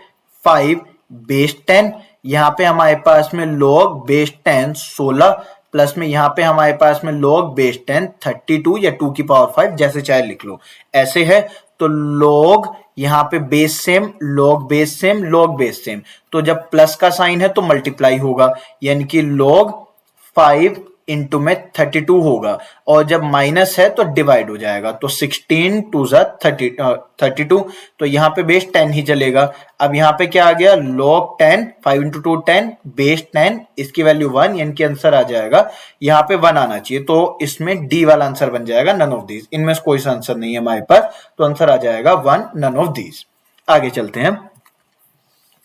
A: 5 बेस 10, यहाँ पे हमारे पास में log बेस 10 16, प्लस में यहाँ पे हमारे पास में log बेस 10 32 या 2 की पावर 5, जैसे चाहे लिख लो, ऐसे है। तो log यहाँ पे base same, log base same, log base same, तो जब प्लस का साइन है तो मल्टीप्लाई होगा, यानी कि log 5 इंटू में 32 होगा, और जब माइनस है तो डिवाइड हो जाएगा, तो 16 2 32, तो यहाँ पे बेस 10 ही चलेगा। अब यहाँ पे क्या आ गया, log 10, 5 इंटू 2 10, बेस 10, इसकी वैल्यू 1, यानी कि आंसर आ जाएगा यहाँ पे 1 आना चाहिए, तो इसमें डी वाला आंसर बन जाएगा, नन ऑफ दीज। इनमें से कोई सा आंसर नहीं है हमारे पास, तो आंसर आ जाएगा 1, नन ऑफ दीज। आगे चलते हैं।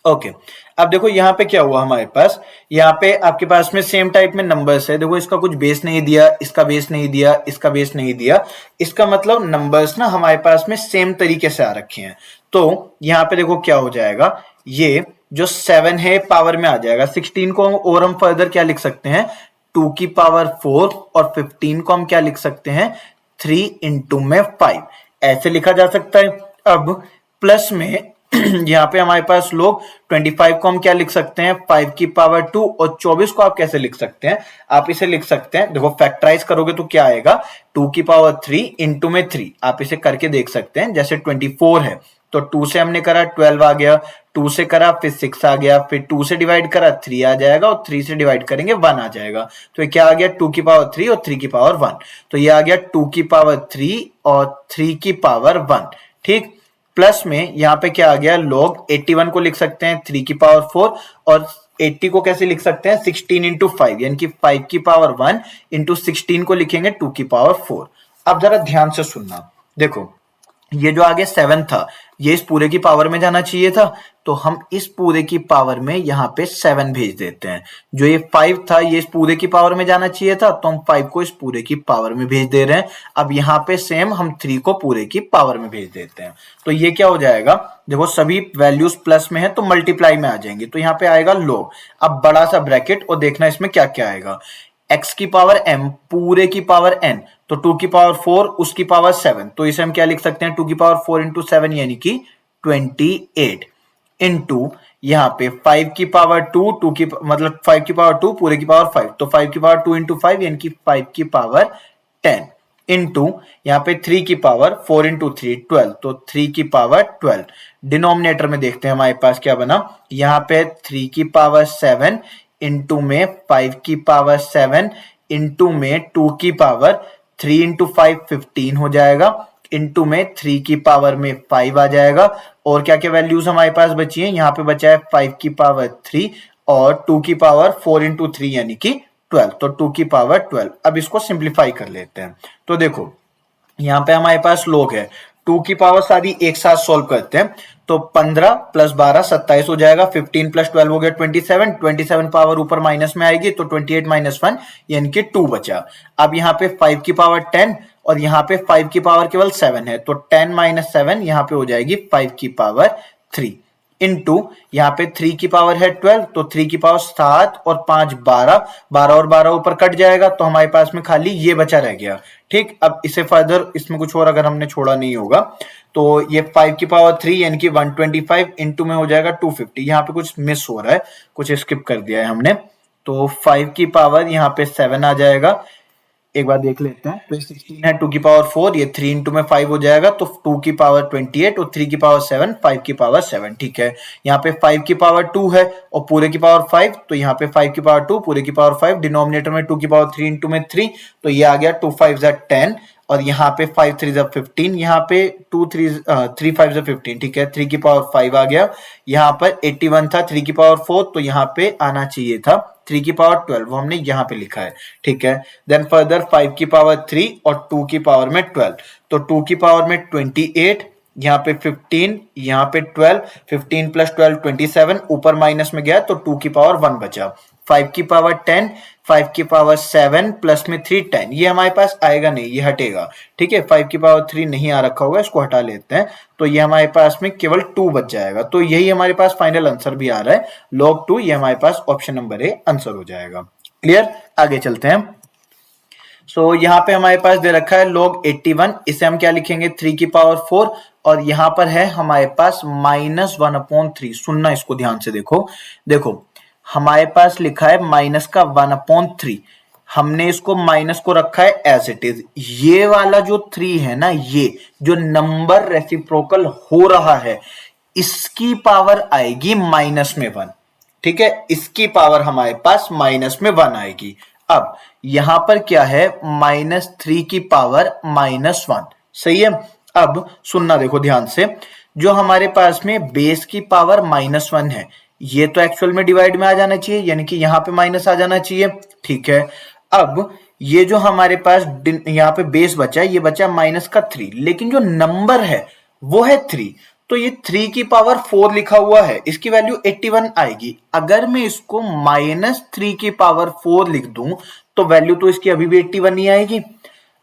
A: ओके अब देखो यहाँ पे क्या हुआ हमारे पास, यहाँ पे आपके पास में सेम टाइप में नंबर्स है। देखो इसका कुछ बेस नहीं दिया, इसका बेस नहीं दिया, इसका बेस नहीं दिया, इसका मतलब नंबर्स ना हमारे पास में सेम तरीके से आ रखे हैं। तो यहाँ पे देखो क्या हो जाएगा, ये जो 7 है पावर में आ जाएगा, 16 को और हम फर्दर क्या लिख सकते हैं, 2 की पावर 4, और 15 को हम क्या लिख सकते हैं, 3 इंटू में 5, ऐसे लिखा जा सकता है। अब प्लस में यहाँ पे हमारे पास लोग 25 को हम क्या लिख सकते हैं, 5 की पावर 2, और 24 को आप कैसे लिख सकते हैं, आप इसे लिख सकते हैं, देखो फैक्टराइज करोगे तो क्या आएगा, 2 की पावर 3 इंटू में 3, आप इसे करके देख सकते हैं। जैसे 24 है तो 2 से हमने करा 12 आ गया, 2 से करा फिर 6 आ गया, फिर 2 से डिवाइड करा 3 आ जाएगा, और 3 से डिवाइड करेंगे 1 आ जाएगा। तो ये क्या आ गया, 2 की पावर 3 और 3 की पावर 1, तो ये आ गया 2 की पावर 3 और 3 की पावर 1। ठीक, प्लस में यहाँ पे क्या आ गया, log 81 को लिख सकते हैं 3 की पावर 4, और 80 को कैसे लिख सकते हैं, 16 इंटू 5, यानी कि 5 की पावर 1 इंटू 16 को लिखेंगे 2 की पावर 4। अब जरा ध्यान से सुनना, देखो ये जो आगे 7 था, ये इस पूरे की पावर में जाना चाहिए था, तो हम इस पूरे की पावर में यहाँ पे 7 भेज देते हैं। जो ये 5 था, ये इस पूरे की पावर में जाना चाहिए था, तो हम 5 को इस पूरे की पावर में भेज दे रहे हैं। अब यहाँ पे सेम हम 3 को पूरे की पावर में भेज देते हैं, तो ये क्या हो जाएगा, देखो सभी वैल्यूज प्लस में है तो मल्टीप्लाई में आ जाएंगे, तो यहाँ पे आएगा लो। अब बड़ा सा ब्रैकेट, और देखना इसमें क्या क्या आएगा, x की पावर m पूरे की पावर n, तो 2 की पावर 4 उसकी पावर 7, तो इसे हम क्या लिख सकते हैं, 2 की पावर 4 इंटू 7 यानी कि 28, इंटू यहाँ पे 5 की पावर 2, 2 की मतलब 5 की पावर 2 पूरे की पावर 5, तो 5 की पावर 2 इंटू 5 यानी कि 5 की पावर 10, इंटू यहाँ पे 3 की पावर 4 इंटू 3 12, तो 3 की पावर 12। डिनोमिनेटर में देखते हैं हमारे पास क्या बना, यहाँ पे 3 की पावर 7 इंटू में 5 की पावर 7 इंटू में 2 की पावर 3 इंटू 5 15 हो जाएगा, इंटू में 3 की पावर में 5 आ जाएगा, और क्या क्या वैल्यूज हमारे पास बची हैं, यहाँ पे बचा है 5 की पावर 3 और 2 की पावर 4 इंटू 3 यानी कि 12, तो 2 की पावर 12। अब इसको सिंप्लीफाई कर लेते हैं, तो देखो यहाँ पे हमारे पास लोग है, 2 की पावर सारी एक साथ सॉल्व करते हैं, तो 15 प्लस 12 27 हो जाएगा, 15 प्लस 12 हो गया 27, 27 पावर ऊपर माइनस में आएगी, तो 28 माइनस 1 यानी कि 2 बचा। अब यहाँ पे 5 की पावर 10 और यहाँ पे 5 की पावर केवल 7 है, तो 10 माइनस 7 यहाँ पे हो जाएगी 5 की पावर 3, इंटू यहाँ पे 3 की पावर है 12, तो 3 की पावर 7 और 5 12, 12 और 12 ऊपर कट जाएगा, तो हमारे पास में खाली ये बचा रह गया। ठीक, अब इसे फर्दर इसमें कुछ और अगर हमने छोड़ा नहीं होगा, तो ये 5 की पावर 3 यानी कि 125 इंटू में हो जाएगा 250, यहाँ पे कुछ मिस हो रहा है, कुछ स्किप कर दिया है हमने, तो 5 की पावर यहाँ पे 7 आ जाएगा, एक बार देख लेते हैं। तो ये 16 है 2 की पावर 4, ये 3 इंटू में 5 हो जाएगा, तो 2 की पावर 28 और 3 की पावर 7, 5 की पावर 7। ठीक है, यहाँ पे 5 की पावर 2 है और पूरे की पावर 5, तो यहाँ पे 5 की पावर 2 पूरे की पावर 5, डिनोमिनेटर में 2 की पावर 3 इंटू में 3, तो ये आ गया 2 5 10, और यहाँ पे 5 3 15, यहाँ पे 3 5 15। ठीक है, 3 की पावर 5 आ गया, यहाँ पर 81 था, 3 की पावर 4, तो यहाँ पे आना चाहिए था 3 की पावर 12, वो हमने यहाँ पे लिखा है। ठीक है, देन फर्दर 5 की पावर 3 और 2 की पावर में 12, तो 2 की पावर में 28, यहाँ पे 15, यहाँ पे 12, 15 प्लस 12 27, ऊपर माइनस में गया तो 2 की पावर 1 बचा। 5 की पावर 10, 5 की पावर 7 प्लस में 3 10, ये हमारे पास आएगा नहीं, ये हटेगा। ठीक है, 5 की पावर 3 नहीं आ रखा होगा, इसको हटा लेते हैं, तो ये हमारे पास में केवल 2 बच जाएगा। तो यही हमारे पास फाइनल आंसर भी आ रहा है, log 2, ये हमारे पास ऑप्शन नंबर ए आंसर हो जाएगा। क्लियर, आगे चलते हैं। यहाँ पे हमारे पास दे रखा है log 81, इसे हम क्या लिखेंगे 3 की पावर 4, और यहाँ पर है हमारे पास -1/3। सुनना इसको ध्यान से, देखो हमारे पास लिखा है माइनस का 1/3, हमने इसको माइनस को रखा है एज इट इज। ये वाला जो 3 है ना, ये जो नंबर रेसिप्रोकल हो रहा है, इसकी पावर आएगी -1। ठीक है, इसकी पावर हमारे पास -1 आएगी। अब यहां पर क्या है, -3 की पावर -1। सही है, अब सुनना देखो ध्यान से, जो हमारे पास में बेस की पावर -1 है, ये तो एक्चुअल में डिवाइड में आ जाना चाहिए, यानी कि यहां पे माइनस आ जाना चाहिए। ठीक है, अब ये जो हमारे पास यहाँ पे बेस बचा है, ये बचा -3, लेकिन जो नंबर है वो है 3, तो ये 3 की पावर 4 लिखा हुआ है, इसकी वैल्यू 81 आएगी। अगर मैं इसको -3 की पावर 4 लिख दूं तो वैल्यू तो इसकी अभी भी 81 ही आएगी।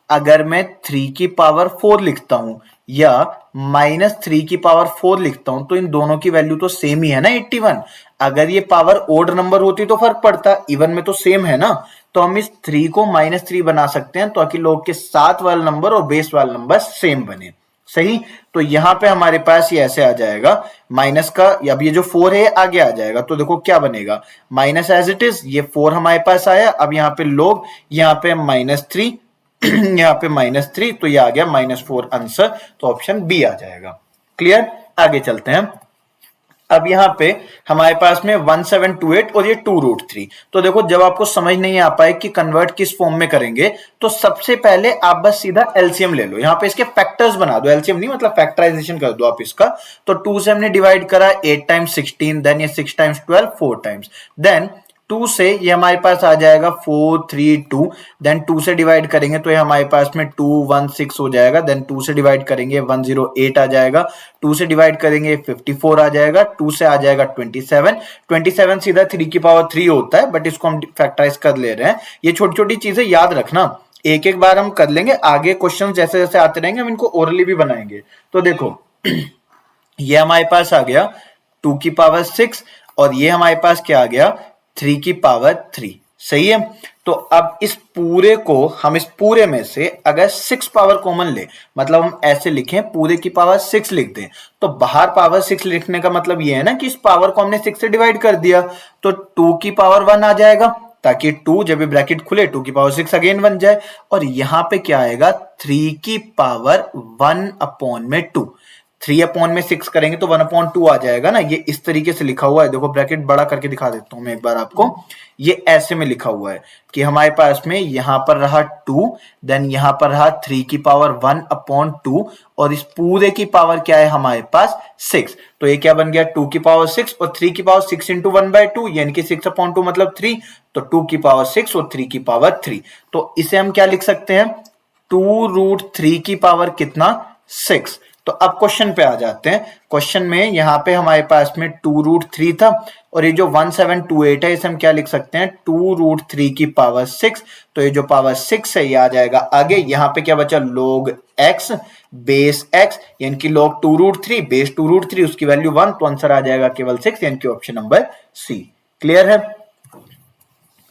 A: अगर मैं 3 की पावर 4 लिखता हूं या -3 की पावर 4 लिखता हूं, तो इन दोनों की वैल्यू तो सेम ही है ना, 81। अगर ये पावर ओड नंबर होती तो फर्क पड़ता, इवन में तो सेम है ना, तो हम इस 3 को -3 बना सकते हैं ताकि लोग के साथ वाला नंबर और बेस वाला नंबर सेम बने। सही, तो यहां पे हमारे पास ये ऐसे आ जाएगा, माइनस का, अब ये जो 4 है आगे आ जाएगा, तो देखो क्या बनेगा, माइनस एज इट इज, ये 4 हमारे पास आया, अब यहाँ पे लोग, यहाँ पे -3 यहाँ पे -3, तो ये आ गया -4 आंसर, तो ऑप्शन बी आ जाएगा। क्लियर, आगे चलते हैं। अब यहाँ पे हमारे पास में 1728 और ये 2√3। तो देखो, जब आपको समझ नहीं आ पाए कि कन्वर्ट किस फॉर्म में करेंगे, तो सबसे पहले आप बस सीधा एलसीएम ले लो, यहाँ पे इसके फैक्टर्स बना दो, एलसीएम नहीं मतलब फैक्टराइजेशन कर दो आप इसका। तो 2 से हमने डिवाइड करा, 8 टाइम्स 16, देन ये 6 टाइम्स 12, 4 टाइम्स, देन 2 से ये हमारे पास आ जाएगा 432, देन 2 से डिवाइड करेंगे तो ये हमारे पास में 216 हो जाएगा, देन 2 से डिवाइड करेंगे 108 आ जाएगा, 2 से डिवाइड करेंगे 54 आ जाएगा, 2 से आ जाएगा 27 सीधा 3 की पावर 3 होता है, बट इसको हम फैक्टराइज कर ले रहे हैं। ये छोटी छोटी चीजें याद रखना, एक एक बार हम कर लेंगे, आगे क्वेश्चन जैसे जैसे आते रहेंगे हम इनको ओरली भी बनाएंगे। तो देखो ये हमारे पास आ गया 2 की पावर 6, और ये हमारे पास क्या आ गया 3 की पावर 3। सही है, तो अब इस पूरे को हम इस पूरे में से अगर 6 पावर कॉमन ले, मतलब हम ऐसे लिखें पूरे की पावर 6 लिख दें, तो बाहर पावर 6 लिखने का मतलब ये है ना कि इस पावर को हमने 6 से डिवाइड कर दिया, तो 2 की पावर 1 आ जाएगा, ताकि 2 जब ब्रैकेट खुले 2 की पावर 6 अगेन बन जाए, और यहां पे क्या आएगा 3 की पावर 1/2। 3/6 करेंगे तो 1/2 आ जाएगा ना, ये इस तरीके से लिखा हुआ है। देखो ब्रैकेट बड़ा करके दिखा देता हूं मैं एक बार आपको, ये ऐसे में लिखा हुआ है कि हमारे पास में यहां पर रहा 2, देन यहां पर रहा 3 की पावर 1/2, और इस पूरे की पावर क्या है हमारे पास 6, तो ये क्या बन गया 2 की पावर 6 और 3 की पावर 6 इंटू 1/2, यानी कि 6/2 मतलब 3, तो 2 की पावर 6 और 3 की पावर 3, तो इसे हम क्या लिख सकते हैं 2√3 की पावर कितना 6। तो अब क्वेश्चन पे आ जाते हैं। क्वेश्चन में यहाँ पे हमारे पास में 2√3 था, और ये जो 1728 है इसे हम क्या लिख सकते हैं 2√3 की पावर 6, तो ये जो पावर 6 है ये आ जाएगा आगे, यहाँ पे क्या बचा log x बेस x, यानी कि log 2√3 बेस 2√3, उसकी वैल्यू 1, तो आंसर आ जाएगा केवल 6, यानी कि ऑप्शन नंबर सी। क्लियर है,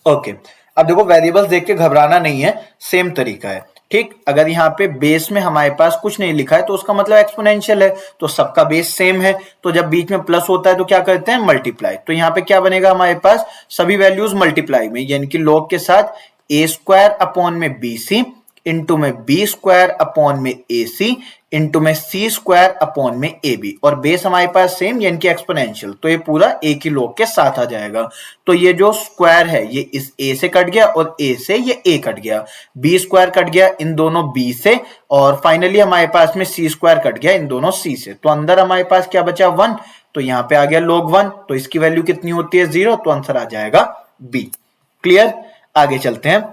A: ओके। अब देखो वेरिएबल्स देख के घबराना नहीं है, सेम तरीका है, ठीक। अगर यहाँ पे बेस में हमारे पास कुछ नहीं लिखा है तो उसका मतलब एक्सपोनेंशियल है, तो सबका बेस सेम है, तो जब बीच में प्लस होता है तो क्या करते हैं मल्टीप्लाई, तो यहाँ पे क्या बनेगा हमारे पास सभी वैल्यूज मल्टीप्लाई में, यानी कि log के साथ ए स्क्वायर अपॉन में बी सी इंटू में बी स्क्वायर अपॉन में ए सी इंटू में सी स्क्वायर अपॉन में ए बी, और बेस हमारे पास सेम यानी कि एक्सपोनेंशियल, तो ये पूरा एक ही लॉग के साथ आ जाएगा। तो ये जो स्क्वायर है ये इस ए से कट गया और ए से ये ए कट गया, बी स्क्वायर कट गया इन दोनों बी से, और फाइनली हमारे पास में सी स्क्वायर कट गया इन दोनों सी से। तो अंदर हमारे पास क्या बचा 1, तो यहाँ पे आ गया log 1, तो इसकी वैल्यू कितनी होती है 0, तो आंसर आ जाएगा बी। क्लियर, आगे चलते हैं।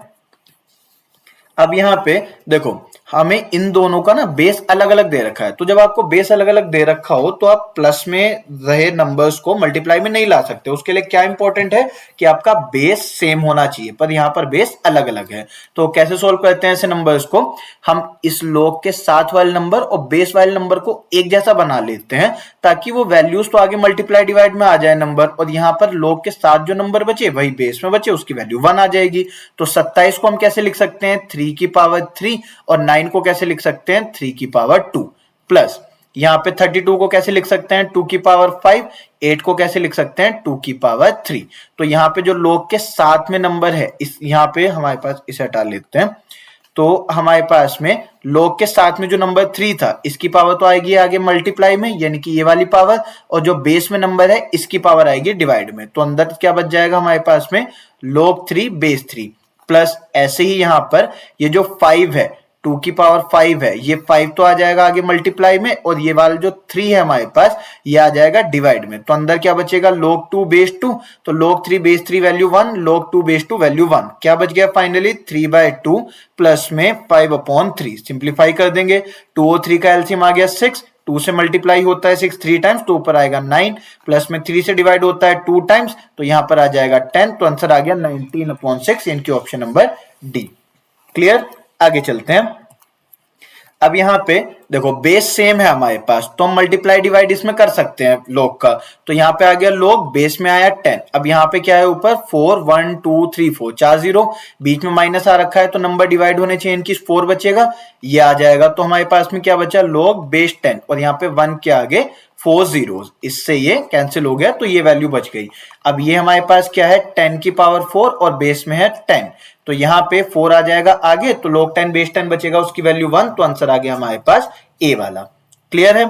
A: अब यहाँ पे देखो हमें इन दोनों का ना बेस अलग अलग दे रखा है, तो जब आपको बेस अलग अलग दे रखा हो तो आप प्लस में रहे नंबर्स को मल्टीप्लाई में नहीं ला सकते। उसके लिए क्या इंपॉर्टेंट है कि आपका बेस सेम होना चाहिए, पर यहाँ पर बेस अलग अलग है। तो कैसे सोल्व करते हैं ऐसे नंबर्स को, हम इस log के साथ वाले नंबर और बेस वाले नंबर को एक जैसा बना लेते हैं ताकि वो वैल्यूज तो आगे मल्टीप्लाई डिवाइड में आ जाए नंबर, और यहाँ पर log के साथ जो नंबर बचे वही बेस में बचे, उसकी वैल्यू 1 आ जाएगी। तो 27 को हम कैसे लिख सकते हैं 3 की पावर 3, और 9 को कैसे लिख सकते हैं 3 की पावर 2, प्लस यहाँ पे 32 को कैसे लिख सकते हैं 2 की पावर 5, 8 को कैसे लिख सकते हैं 2 की पावर 3। तो यहाँ पे जो log के साथ में नंबर है इस यहाँ पे हमारे पास इसे हटा लेते हैं, तो हमारे पास में log के साथ में जो नंबर 3 था इसकी पावर तो आएगी आगे मल्टीप्लाई में यानी कि ये वाली पावर, और जो बेस में नंबर है इसकी पावर आएगी डिवाइड में। तो अंदर क्या बच जाएगा हमारे पास में log 3 बेस 3, प्लस ऐसे ही यहाँ पर ये जो 5 है 2 की पावर 5 है, ये 5 तो आ जाएगा आगे मल्टीप्लाई में, और ये वाला जो 3 है हमारे पास ये आ जाएगा डिवाइड में। तो अंदर क्या बचेगा log 2 बेस 2, तो log 3 base 3 value 1, log 2 base 2 value 1, क्या बच गया फाइनली 3/2 प्लस में 5/3। सिंप्लीफाई कर देंगे, 2 और 3 का एलसीएम आ गया 6, 2 से मल्टीप्लाई होता है 6 3 टाइम्स, तो ऊपर आएगा 9, प्लस में 3 से डिवाइड होता है 2 टाइम्स, तो यहाँ पर आ जाएगा 10, तो आंसर आ गया 19/6 यानी कि ऑप्शन नंबर डी। क्लियर, आगे चलते हैं। अब यहाँ पे देखो बेस सेम है हमारे पास, तो हम मल्टीप्लाई डिवाइड इसमें कर सकते हैं log का। तो यहाँ पे आ गया log, बेस में आया 10, अब यहाँ पे क्या है ऊपर 4 1 2 3 4 4 0, बीच में माइनस आ रखा है तो नंबर डिवाइड होने चाहिए इनकी 4 बचेगा, ये आ जाएगा। तो हमारे पास में क्या बचा log बेस 10, और यहाँ पे 1 के आगे 4 zeros, इससे ये कैंसिल हो गया तो ये वैल्यू बच गई। अब ये हमारे पास क्या है 10 की पावर 4 और बेस में है 10, तो यहाँ पे 4 आ जाएगा आगे, तो log 10 बेस 10 बचेगा उसकी वैल्यू 1, तो आंसर आ गया हमारे पास ए वाला। क्लियर है,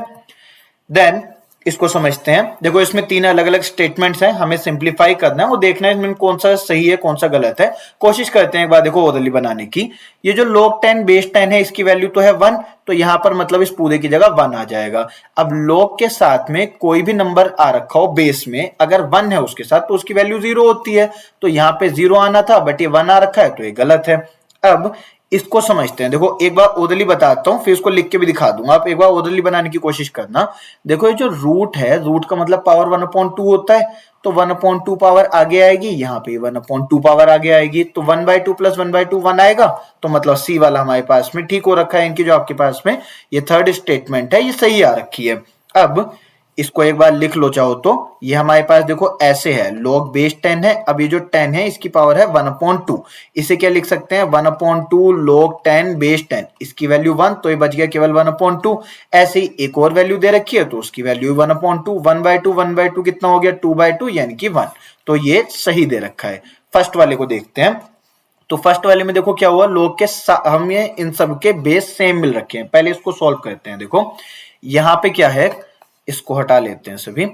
A: देन इसको समझते हैं। देखो इसमें 3 अलग अलग स्टेटमेंट्स हैं, हमें सिंप्लीफाई करना है, वो देखना है इसमें कौन सा सही है कौन सा गलत है। कोशिश करते हैं एक बार देखो ओरली बनाने की। ये जो log 10 बेस 10 है इसकी वैल्यू तो है 1, तो यहां पर मतलब इस पूरे की जगह 1 आ जाएगा। अब log के साथ में कोई भी नंबर आ रखा हो बेस में, अगर 1 है उसके साथ तो उसकी वैल्यू 0 होती है, तो यहाँ पे 0 आना था बट ये 1 आ रखा है तो ये गलत है। अब इसको समझते हैं, देखो एक बार ओरली बताता हूं फिर इसको लिख के भी दिखा दूंगा, आप एक बार ओरली बनाने की कोशिश करना। देखो ये जो रूट है, रूट का मतलब पावर 1/2 होता है, तो 1/2 पावर आगे आएगी, यहाँ पे 1/2 पावर आगे आएगी, तो 1/2 प्लस 1/2 1 आएगा, तो मतलब सी वाला हमारे पास में ठीक हो रखा है। इनकी जो आपके पास में ये थर्ड स्टेटमेंट है ये सही आ रखी है। अब इसको एक बार लिख लो चाहो तो, ये हमारे पास देखो ऐसे है log बेस 10 है, अब ये जो 10 है इसकी पावर है 1/2, इसे क्या लिख सकते हैं 1/2 log 10 बेस 10, इसकी वैल्यू 1, तो ये बच गया केवल 1/2। ऐसे ही एक और वैल्यू दे रखी है तो उसकी वैल्यू 1/2, 1/2 कितना हो गया 2/2 यानी कि 1, तो ये सही दे रखा है। फर्स्ट वाले को देखते हैं, तो फर्स्ट वाले में देखो क्या हुआ, log के हमें इन सब के बेस सेम मिल रखे हैं। पहले इसको सॉल्व करते हैं। देखो यहाँ पे क्या है, इसको हटा लेते हैं सभी।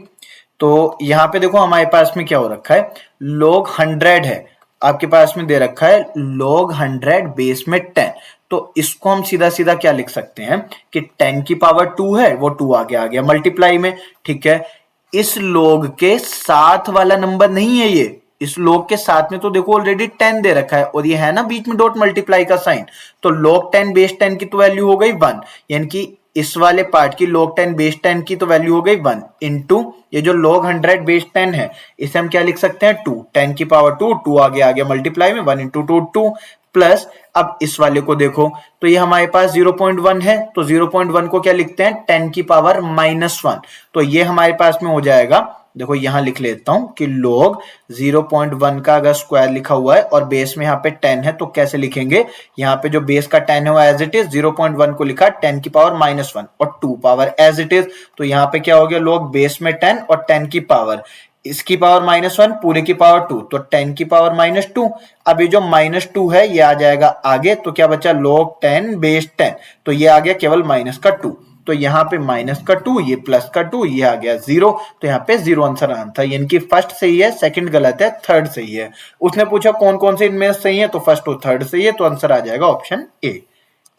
A: तो यहाँ पे देखो हमारे पास में क्या हो रखा है, log 100 है आपके पास में दे रखा है log 100 बेस में 10, तो इसको हम सीधा सीधा क्या लिख सकते हैं कि 10 की पावर 2 है, वो 2 आगे आ गया मल्टीप्लाई में, ठीक है। इस log के साथ वाला नंबर नहीं है ये, इस log के साथ में तो देखो ऑलरेडी 10 दे रखा है, और ये है ना बीच में डॉट मल्टीप्लाई का साइन, तो log 10 बेस 10 की तो वैल्यू हो गई 1, यानी कि इस वाले पार्ट की log 10 बेस 10 की तो वैल्यू हो गई 1 इंटू ये जो log 100 बेस 10 है इसे हम क्या लिख सकते हैं 2, 10 की पावर 2, 2 आगे आ गया मल्टीप्लाई में 1 इंटू 2 2, प्लस अब इस वाले को देखो तो ये हमारे पास 0.1 है, तो 0.1 को क्या लिखते हैं 10 की पावर -1, तो ये हमारे पास में हो जाएगा। देखो यहां लिख लेता हूं कि log 0.1 का अगर स्क्वायर लिखा हुआ है और बेस में यहाँ पे 10 है तो कैसे लिखेंगे, यहाँ पे जो बेस का 10 है वो एज इट इज, 0.1 को लिखा 10 की पावर -1 और 2 पावर एज इट इज, तो यहाँ पे क्या हो गया log बेस में 10 और 10 की पावर इसकी पावर -1 पूरे की पावर 2 तो 10 की पावर -2। अब ये जो -2 है ये आ जाएगा आगे, तो क्या बचा log 10 बेस 10, तो ये आ गया केवल -2। तो यहाँ पे -2 ये +2 ये आ गया 0, तो यहाँ पे 0 आंसर आंसर, यानी कि फर्स्ट सही है, सेकंड गलत है, थर्ड सही है। उसने पूछा कौन कौन से इनमें सही है, तो फर्स्ट और थर्ड सही है, तो आंसर आ जाएगा ऑप्शन ए।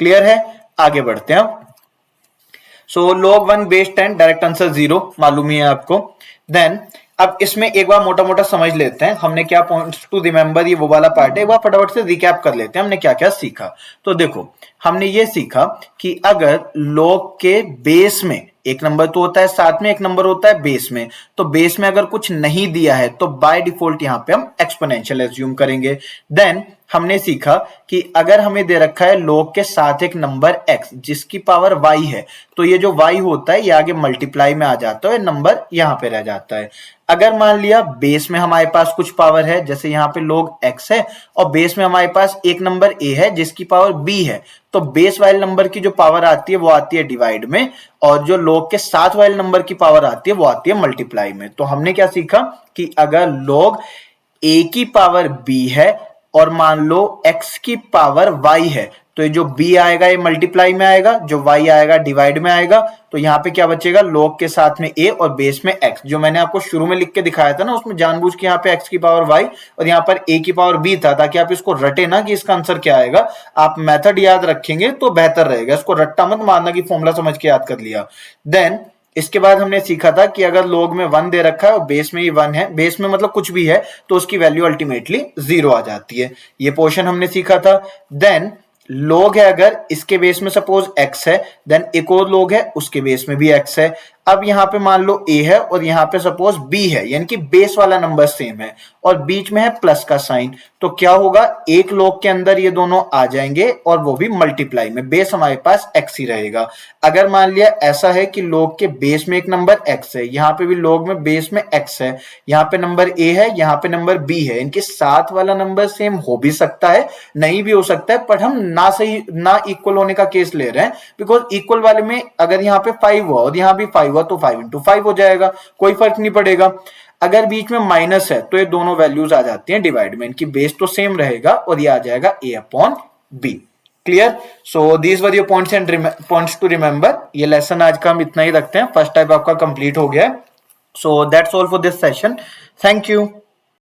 A: क्लियर है, आगे बढ़ते हैं। सो log 1 बेस 10 डायरेक्ट आंसर 0 मालूम ही है आपको। देन अब इसमें एक बार मोटा मोटा समझ लेते हैं, हमने क्या पॉइंट्स टू रिमेंबर, ये वो वाला पार्ट है, एक बार फटाफट से रिकैप कर लेते हैं हमने क्या क्या सीखा। तो देखो हमने ये सीखा कि अगर log के बेस में एक नंबर तो होता है साथ में, एक नंबर होता है बेस में, तो बेस में अगर कुछ नहीं दिया है तो बाय डिफॉल्ट यहां पे हम एक्सपोनेंशियल एज्यूम करेंगे। देन हमने सीखा कि अगर हमें दे रखा है log के साथ एक नंबर x जिसकी पावर y है, तो ये जो y होता है ये आगे मल्टीप्लाई में आ जाता है, नंबर यहां पे रह जाता है। अगर मान लिया बेस में हमारे पास कुछ पावर है, जैसे यहाँ पे log x है और बेस में हमारे पास एक नंबर a है जिसकी पावर b है, तो बेस वाले नंबर की जो पावर आती है वो आती है डिवाइड में, और जो log के साथ वाले नंबर की पावर आती है वो आती है मल्टीप्लाई में। तो हमने क्या सीखा कि अगर log a की पावर b है और मान लो x की पावर y है, तो ये जो b आएगा ये मल्टीप्लाई में आएगा, जो y आएगा डिवाइड में आएगा, तो यहाँ पे क्या बचेगा log के साथ में a और बेस में x, जो मैंने आपको शुरू में लिख के दिखाया था ना, उसमें जानबूझ के यहाँ पे x की पावर y और यहाँ पर a की पावर b था, ताकि आप इसको रटे ना कि इसका आंसर क्या आएगा। आप मेथड याद रखेंगे तो बेहतर रहेगा, इसको रट्टा मत मारना कि फॉर्मूला समझ के याद कर लिया। देन इसके बाद हमने सीखा था कि अगर log में 1 दे रखा है और बेस में ही 1 है, बेस में मतलब कुछ भी है, तो उसकी वैल्यू अल्टीमेटली 0 आ जाती है। ये पोर्शन हमने सीखा था। देन log है अगर इसके बेस में सपोज x है, देन एक और log है उसके बेस में भी x है। अब यहाँ पे मान लो a है और यहाँ पे सपोज b है, यानी कि बेस वाला नंबर सेम है और बीच में है प्लस का साइन, तो क्या होगा एक log के अंदर ये दोनों आ जाएंगे और वो भी मल्टीप्लाई में, बेस हमारे पास x ही रहेगा। अगर मान लिया ऐसा है कि log के बेस में एक नंबर x है, यहाँ पे भी log में बेस में x है, यहाँ पे नंबर a है, यहाँ पे नंबर b है, इनके साथ वाला नंबर सेम हो भी सकता है नहीं भी हो सकता है, पर हम ना सही ना इक्वल होने का केस ले रहे हैं, बिकॉज इक्वल वाले में अगर यहाँ पे 5 हुआ और यहाँ भी 5 हुआ तो 5 into 5 हो जाएगा, कोई फर्क नहीं पड़ेगा। अगर बीच में माइनस है तो ये दोनों वैल्यूज आ जाती हैं डिवाइड में, इनकी बेस तो सेम रहेगा और ये आ जाएगा a upon b। Clear? So these were your points and points to remember. ये लेसन आज का हम इतना ही रखते हैं, फर्स्ट टाइप आपका कंप्लीट हो गया है। So that's all for this session, thank you.